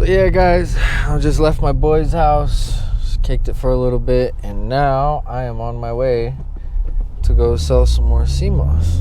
So yeah, guys, I just left my boy's house, just kicked it for a little bit, and now I am on my way to go sell some more CMOS.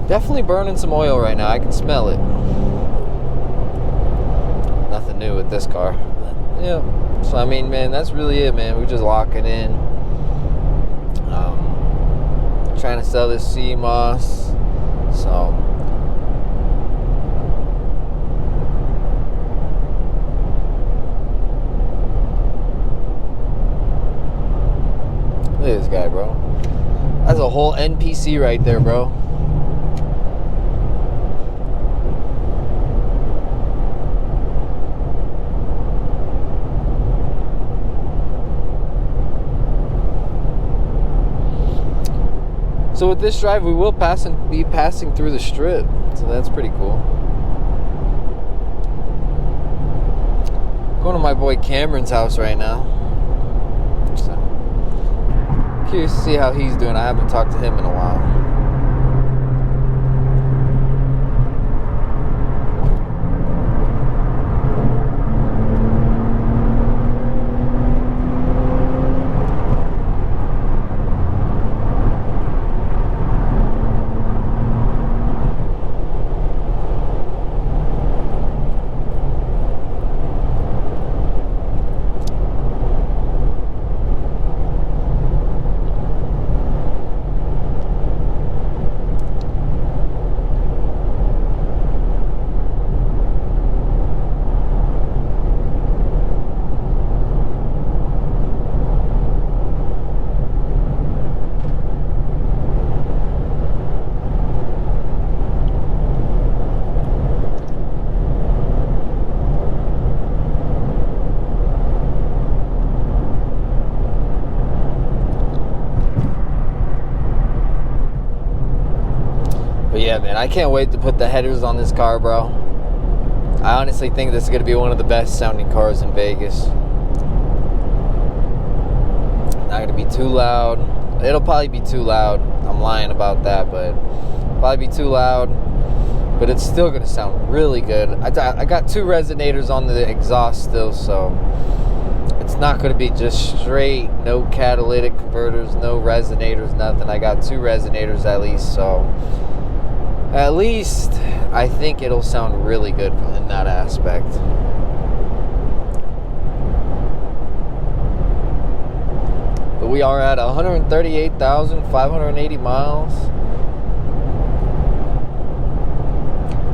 Definitely burning some oil right now. I can smell it. Nothing new with this car. Yeah. So I mean, man, that's really it, man. We're just locking in. Trying to sell this CMOS. So look at this guy, bro. That's a whole NPC right there, bro. So with this drive, we will be passing through the strip, so that's pretty cool. Going to my boy Cameron's house right now. So curious to see how he's doing. I haven't talked to him in a while. Yeah, man, I can't wait to put the headers on this car, bro. I honestly think this is going to be one of the best sounding cars in Vegas. Not going to be too loud. It'll probably be too loud. I'm lying about that, but probably be too loud. But it's still going to sound really good. I got 2 resonators on the exhaust still, so it's not going to be just straight, no catalytic converters, no resonators, nothing. I got 2 resonators at least, so at least I think it'll sound really good in that aspect. But we are at 138,580 miles.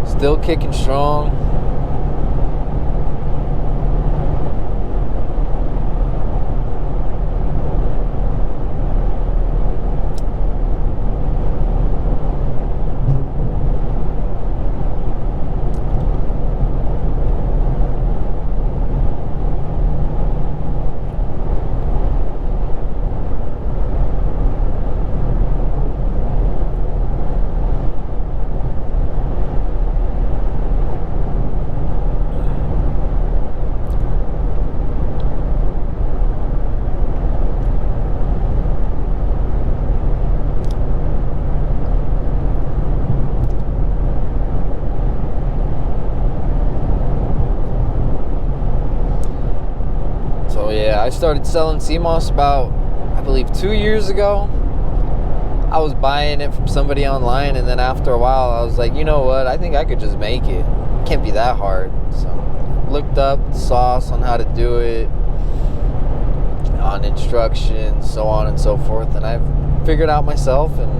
Still kicking strong. I started selling CMOS about, I believe, 2 years ago. I was buying it from somebody online, and then after a while I was like, you know what, I think I could just make it. It can't be that hard. So looked up the sauce on how to do it, on instructions, so on and so forth, and I've figured out myself and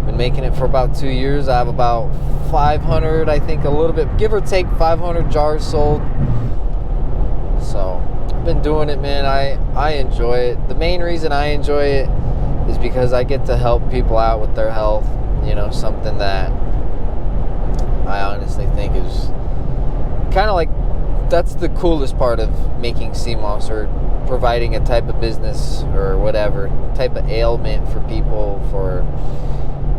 been making it for about 2 years. I have about 500, I think, a little bit, give or take 500 jars sold. So I've been doing it, man. I enjoy it. The main reason I enjoy it is because I get to help people out with their health. You know, something that I honestly think is kind of like, that's the coolest part of making CMOS, or providing a type of business or whatever type of ailment for people, for,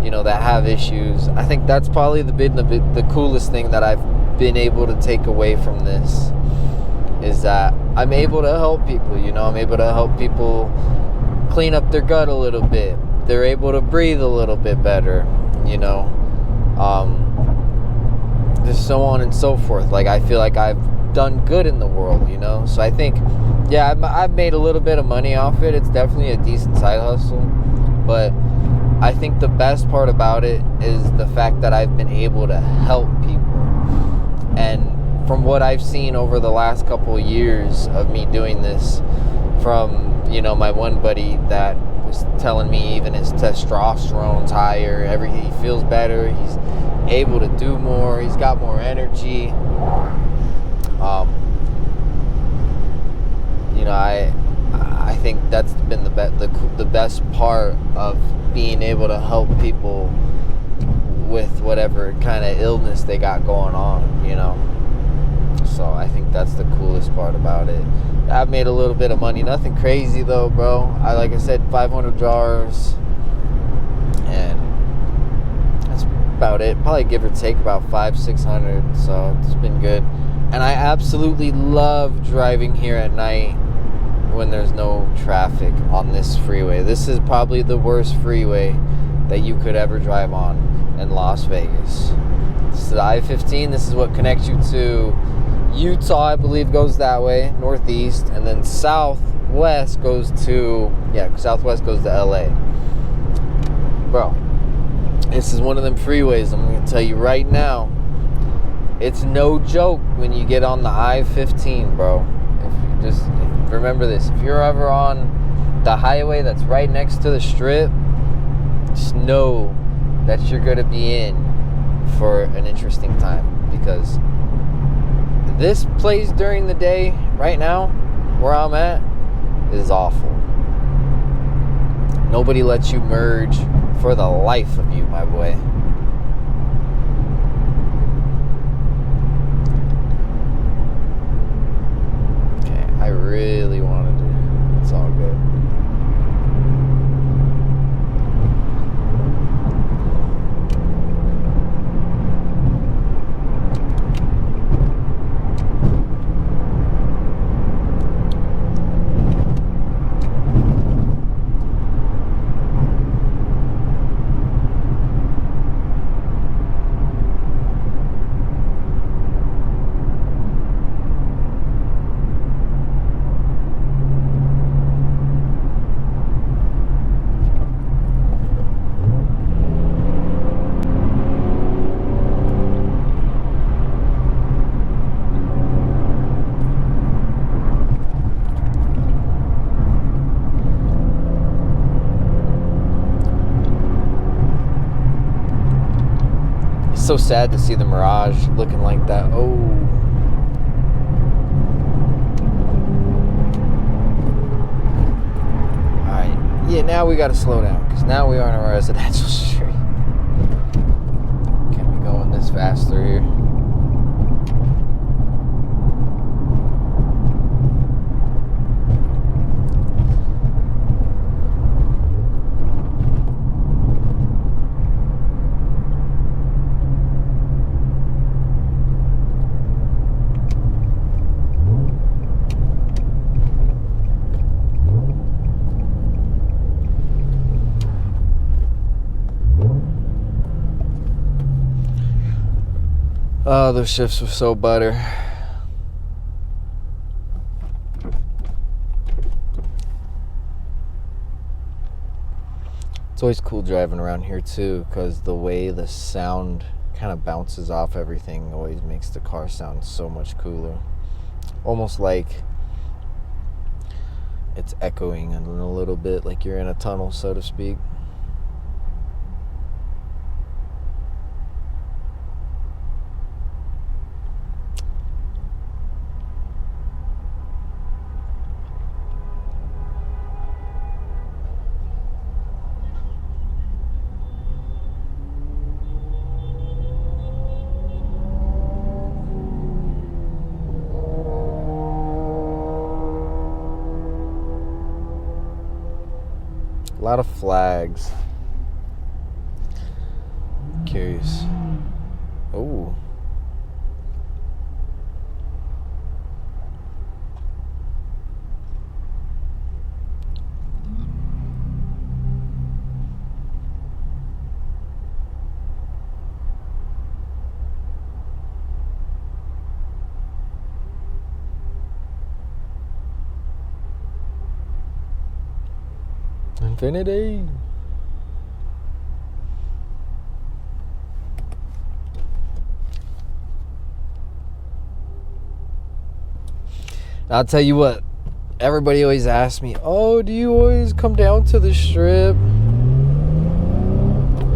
you know, that have issues. I think that's probably the coolest thing that I've been able to take away from this, is that I'm able to help people. You know, I'm able to help people clean up their gut a little bit. They're able to breathe a little bit better, you know, just so on and so forth. Like, I feel like I've done good in the world, you know. So I think, yeah, I've made a little bit of money off it. It's definitely a decent side hustle, but I think the best part about it is the fact that I've been able to help people. And from what I've seen over the last couple of years of me doing this, from, you know, my one buddy that was telling me even his testosterone's higher, he feels better, he's able to do more, he's got more energy. You know, I think that's been the best part of being able to help people with whatever kind of illness they got going on, you know. So I think that's the coolest part about it. I've made a little bit of money, nothing crazy though, bro. Like I said, 500 jars, and that's about it. Probably give or take about 500-600. So it's been good. And I absolutely love driving here at night when there's no traffic on this freeway. This is probably the worst freeway that you could ever drive on in Las Vegas. This is the I-15. This is what connects you to Utah, I believe, goes that way, northeast, and then southwest goes to LA. Bro, this is one of them freeways, I'm going to tell you right now. It's no joke when you get on the I-15, bro. If you just remember this, if you're ever on the highway that's right next to the strip, just know that you're going to be in for an interesting time, because this place during the day right now where I'm at is awful. Nobody lets you merge for the life of you, my boy. I really wanted to. It's all good. So sad to see the Mirage looking like that. Oh. Alright. Yeah, now we gotta slow down, because now we are on a residential street. Can't be going this fast through here. Oh, those shifts were so butter. It's always cool driving around here too, because the way the sound kind of bounces off everything always makes the car sound so much cooler. Almost like it's echoing a little bit, like you're in a tunnel, so to speak. A lot of flags. Curious. Oh. Infiniti. I'll tell you what, everybody always asks me, oh, do you always come down to the strip?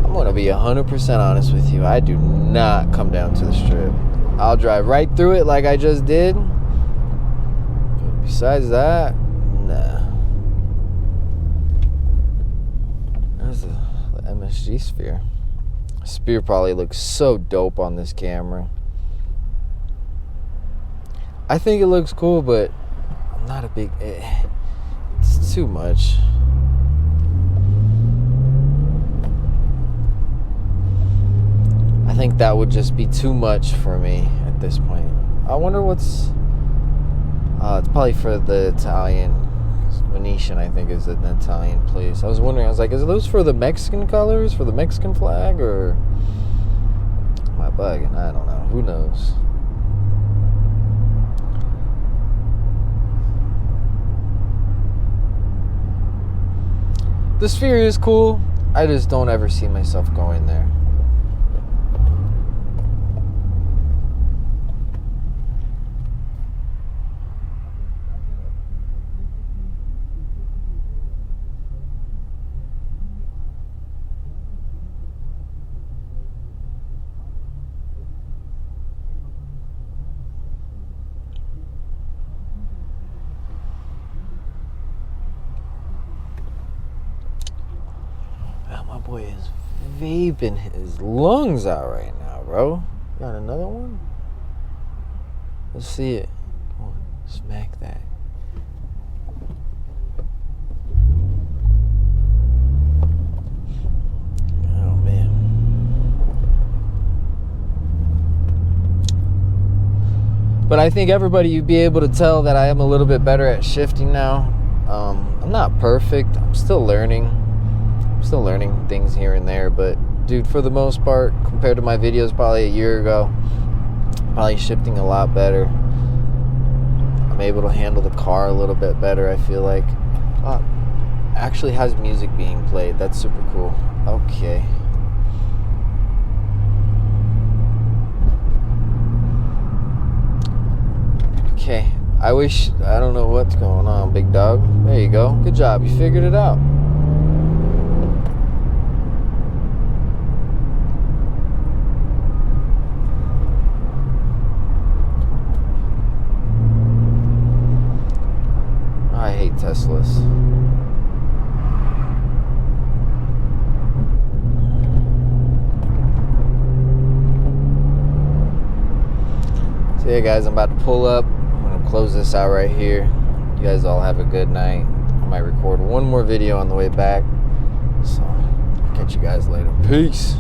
I'm going to be 100% honest with you. I do not come down to the strip. I'll drive right through it like I just did. But besides that, nah. There's the MSG Sphere. Sphere probably looks so dope on this camera. I think it looks cool, but I'm not a big... It's too much. I think that would just be too much for me at this point. I wonder what's... it's probably for the Italian. Venetian, I think, is an Italian place. I was wondering, I was like, is those for the Mexican colors? For the Mexican flag? Or am I bugging? I don't know. Who knows? The Sphere is cool. I just don't ever see myself going there. Boy is vaping his lungs out right now, bro. Got another one? Let's see it. Come on, smack that. Oh, man. But I think everybody, you'd be able to tell that I am a little bit better at shifting now. I'm not perfect. I'm still learning. Still learning things here and there, but dude, for the most part, compared to my videos probably a year ago, probably shifting a lot better. I'm able to handle the car a little bit better, I feel like. Actually has music being played. That's super cool. Okay. Okay. I don't know what's going on, big dog. There you go. Good job. You figured it out. I hate Teslas. So yeah, guys, I'm about to pull up. I'm gonna close this out right here. You guys all have a good night. I might record one more video on the way back. So I'll catch you guys later. Peace.